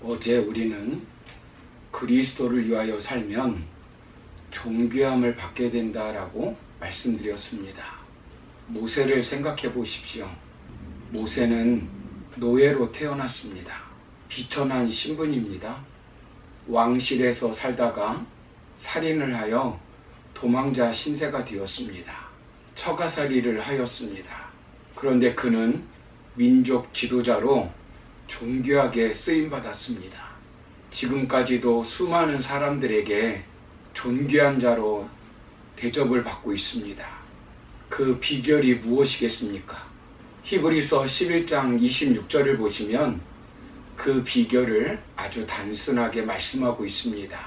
어제 우리는 그리스도를 위하여 살면 존귀함을 받게 된다라고 말씀드렸습니다. 모세를 생각해 보십시오. 모세는 노예로 태어났습니다. 비천한 신분입니다. 왕실에서 살다가 살인을 하여 도망자 신세가 되었습니다. 처가살이를 하였습니다. 그런데 그는 민족 지도자로 존귀하게 쓰임받았습니다. 지금까지도 수많은 사람들에게 존귀한 자로 대접을 받고 있습니다. 그 비결이 무엇이겠습니까? 히브리서 11장 26절을 보시면 그 비결을 아주 단순하게 말씀하고 있습니다.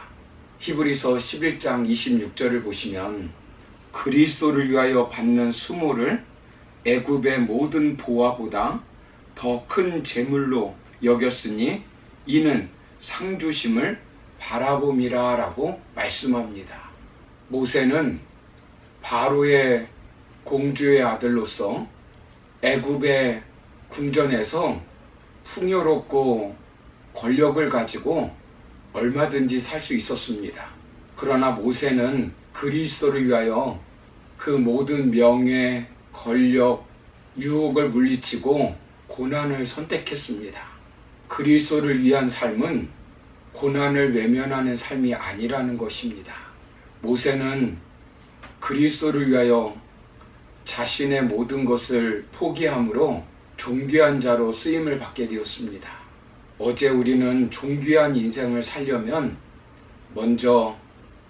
히브리서 11장 26절을 보시면 그리스도를 위하여 받는 수모를 애굽의 모든 보화보다 더 큰 재물로 여겼으니 이는 상주심을 바라봄이라 라고 말씀합니다. 모세는 바로의 공주의 아들로서 애굽의 궁전에서 풍요롭고 권력을 가지고 얼마든지 살 수 있었습니다. 그러나 모세는 그리스도를 위하여 그 모든 명예, 권력, 유혹을 물리치고 고난을 선택했습니다. 그리스도를 위한 삶은 고난을 외면하는 삶이 아니라는 것입니다. 모세는 그리스도를 위하여 자신의 모든 것을 포기함으로 존귀한 자로 쓰임을 받게 되었습니다. 어제 우리는 존귀한 인생을 살려면 먼저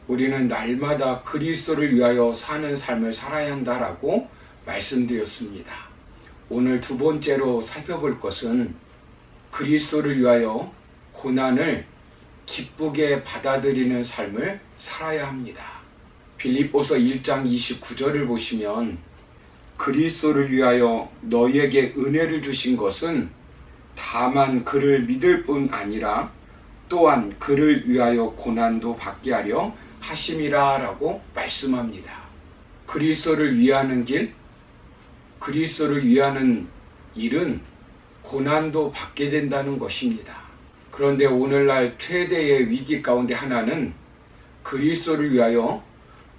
우리는 날마다 그리스도를 위하여 사는 삶을 살아야 한다라고 말씀드렸습니다. 오늘 두 번째로 살펴볼 것은 그리스도를 위하여 고난을 기쁘게 받아들이는 삶을 살아야 합니다. 빌립보서 1장 29절을 보시면 그리스도를 위하여 너희에게 은혜를 주신 것은 다만 그를 믿을 뿐 아니라 또한 그를 위하여 고난도 받게 하려 하심이라 라고 말씀합니다. 그리스도를 위하는 길, 그리스도를 위하는 일은 고난도 받게 된다는 것입니다. 그런데 오늘날 최대의 위기 가운데 하나는 그리스도를 위하여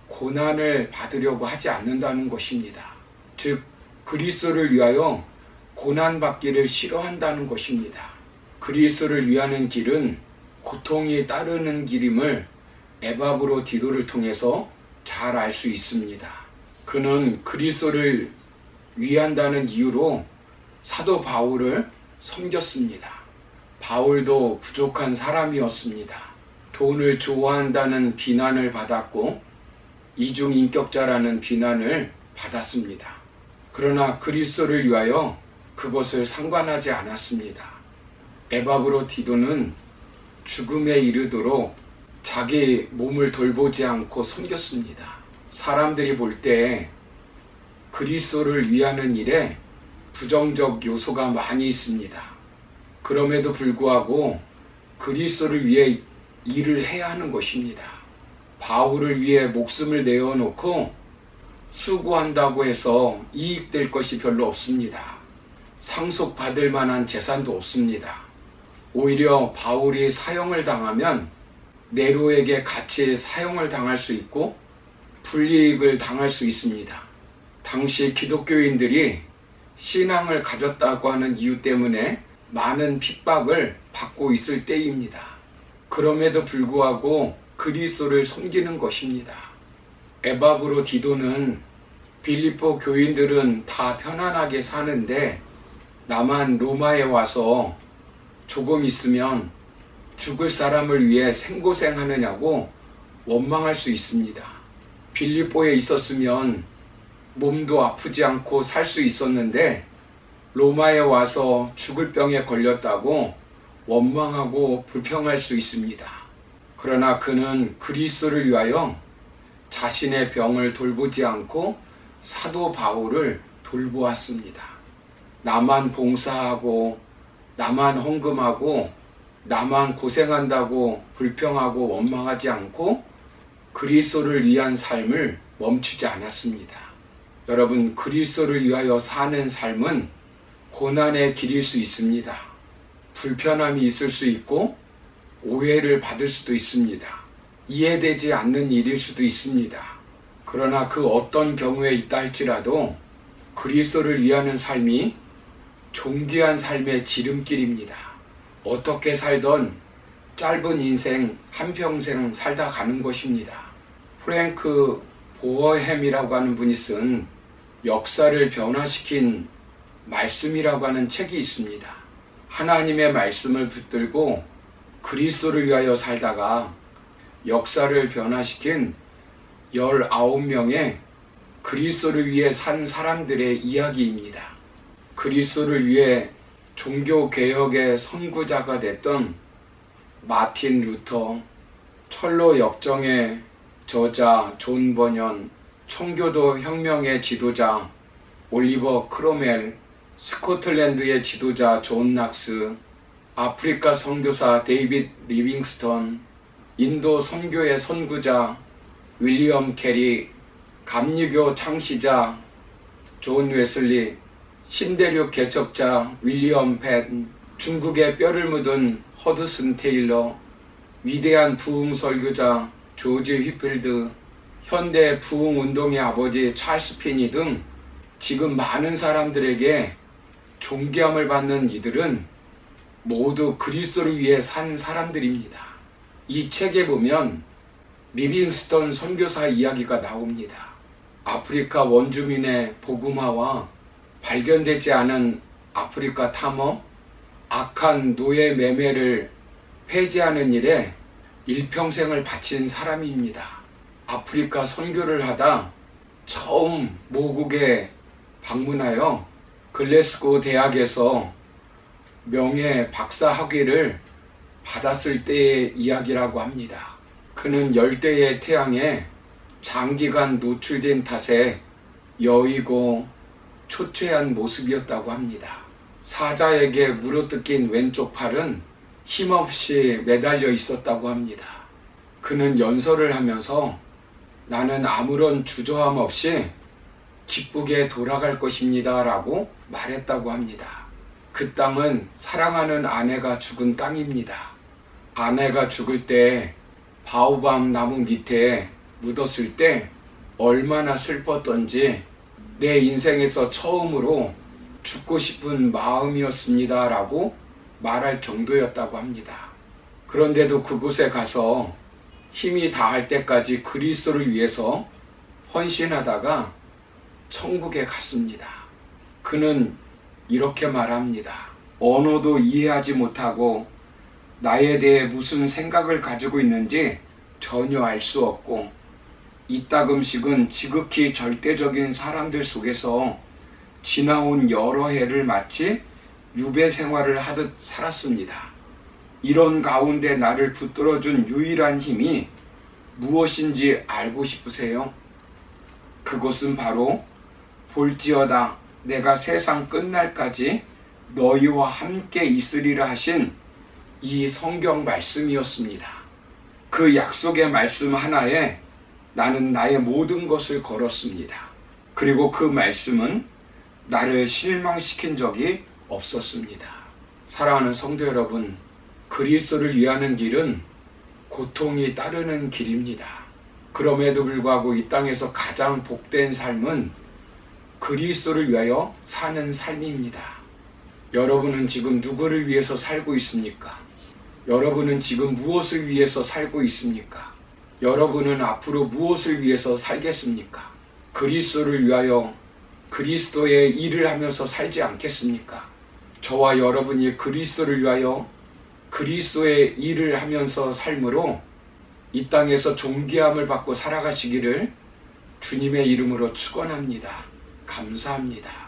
고난을 받으려고 하지 않는다는 것입니다. 즉 그리스도를 위하여 고난받기를 싫어한다는 것입니다. 그리스도를 위하는 길은 고통이 따르는 길임을 에바브로디도를 통해서 잘 알 수 있습니다. 그는 그리스도를 위한다는 이유로 사도 바울을 섬겼습니다. 바울도 부족한 사람이었습니다. 돈을 좋아한다는 비난을 받았고 이중인격자라는 비난을 받았습니다. 그러나 그리스도를 위하여 그것을 상관하지 않았습니다. 에바브로디도는 죽음에 이르도록 자기 몸을 돌보지 않고 섬겼습니다. 사람들이 볼 때 그리스도를 위하는 일에 부정적 요소가 많이 있습니다. 그럼에도 불구하고 그리스도를 위해 일을 해야 하는 것입니다. 바울을 위해 목숨을 내어놓고 수고한다고 해서 이익될 것이 별로 없습니다. 상속받을 만한 재산도 없습니다. 오히려 바울이 사형을 당하면 네로에게 같이 사형을 당할 수 있고 불이익을 당할 수 있습니다. 당시 기독교인들이 신앙을 가졌다고 하는 이유 때문에 많은 핍박을 받고 있을 때입니다. 그럼에도 불구하고 그리스도를 섬기는 것입니다. 에바브로디도는 빌립보 교인들은 다 편안하게 사는데 나만 로마에 와서 조금 있으면 죽을 사람을 위해 생고생하느냐고 원망할 수 있습니다. 빌립보에 있었으면 몸도 아프지 않고 살 수 있었는데 로마에 와서 죽을 병에 걸렸다고 원망하고 불평할 수 있습니다. 그러나 그는 그리스도를 위하여 자신의 병을 돌보지 않고 사도 바울을 돌보았습니다. 나만 봉사하고 나만 헌금하고 나만 고생한다고 불평하고 원망하지 않고 그리스도를 위한 삶을 멈추지 않았습니다. 여러분, 그리스도를 위하여 사는 삶은 고난의 길일 수 있습니다. 불편함이 있을 수 있고 오해를 받을 수도 있습니다. 이해되지 않는 일일 수도 있습니다. 그러나 그 어떤 경우에 있다 할지라도 그리스도를 위하는 삶이 존귀한 삶의 지름길입니다. 어떻게 살던 짧은 인생 한평생 살다 가는 것입니다. 프랭크 보어햄이라고 하는 분이 쓴 역사를 변화시킨 말씀이라고 하는 책이 있습니다. 하나님의 말씀을 붙들고 그리스도를 위하여 살다가 역사를 변화시킨 19명의 그리스도를 위해 산 사람들의 이야기입니다. 그리스도를 위해 종교개혁의 선구자가 됐던 마틴 루터, 철로 역정의 저자 존 버년, 청교도 혁명의 지도자 올리버 크로멜, 스코틀랜드의 지도자 존 낙스, 아프리카 선교사 데이빗 리빙스턴, 인도 선교의 선구자 윌리엄 캐리, 감리교 창시자 존 웨슬리, 신대륙 개척자 윌리엄 펜, 중국의 뼈를 묻은 허드슨 테일러, 위대한 부흥 설교자 조지 휘필드, 현대 부흥 운동의 아버지 찰스 피니 등 지금 많은 사람들에게 존귀함을 받는 이들은 모두 그리스도를 위해 산 사람들입니다. 이 책에 보면 리빙스턴 선교사 이야기가 나옵니다. 아프리카 원주민의 복음화와 발견되지 않은 아프리카 탐험, 악한 노예 매매를 폐지하는 일에 일평생을 바친 사람입니다. 아프리카 선교를 하다 처음 모국에 방문하여 글래스고 대학에서 명예 박사 학위를 받았을 때의 이야기라고 합니다. 그는 열대의 태양에 장기간 노출된 탓에 여의고 초췌한 모습이었다고 합니다. 사자에게 물어뜯긴 왼쪽 팔은 힘없이 매달려 있었다고 합니다. 그는 연설을 하면서 나는 아무런 주저함 없이 기쁘게 돌아갈 것입니다 라고 말했다고 합니다. 그 땅은 사랑하는 아내가 죽은 땅입니다. 아내가 죽을 때 바오밤 나무 밑에 묻었을 때 얼마나 슬펐던지 내 인생에서 처음으로 죽고 싶은 마음이었습니다 라고 말할 정도였다고 합니다. 그런데도 그곳에 가서 힘이 다할 때까지 그리스도를 위해서 헌신하다가 천국에 갔습니다. 그는 이렇게 말합니다. 언어도 이해하지 못하고 나에 대해 무슨 생각을 가지고 있는지 전혀 알 수 없고 이따금씩은 지극히 절대적인 사람들 속에서 지나온 여러 해를 마치 유배 생활을 하듯 살았습니다. 이런 가운데 나를 붙들어준 유일한 힘이 무엇인지 알고 싶으세요? 그것은 바로 볼지어다 내가 세상 끝날까지 너희와 함께 있으리라 하신 이 성경 말씀이었습니다. 그 약속의 말씀 하나에 나는 나의 모든 것을 걸었습니다. 그리고 그 말씀은 나를 실망시킨 적이 없었습니다. 사랑하는 성도 여러분, 그리스도를 위하는 길은 고통이 따르는 길입니다. 그럼에도 불구하고 이 땅에서 가장 복된 삶은 그리스도를 위하여 사는 삶입니다. 여러분은 지금 누구를 위해서 살고 있습니까? 여러분은 지금 무엇을 위해서 살고 있습니까? 여러분은 앞으로 무엇을 위해서 살겠습니까? 그리스도를 위하여 그리스도의 일을 하면서 살지 않겠습니까? 저와 여러분이 그리스도를 위하여 그리스도의 일을 하면서 삶으로 이 땅에서 존귀함을 받고 살아가시기를 주님의 이름으로 축원합니다. 감사합니다.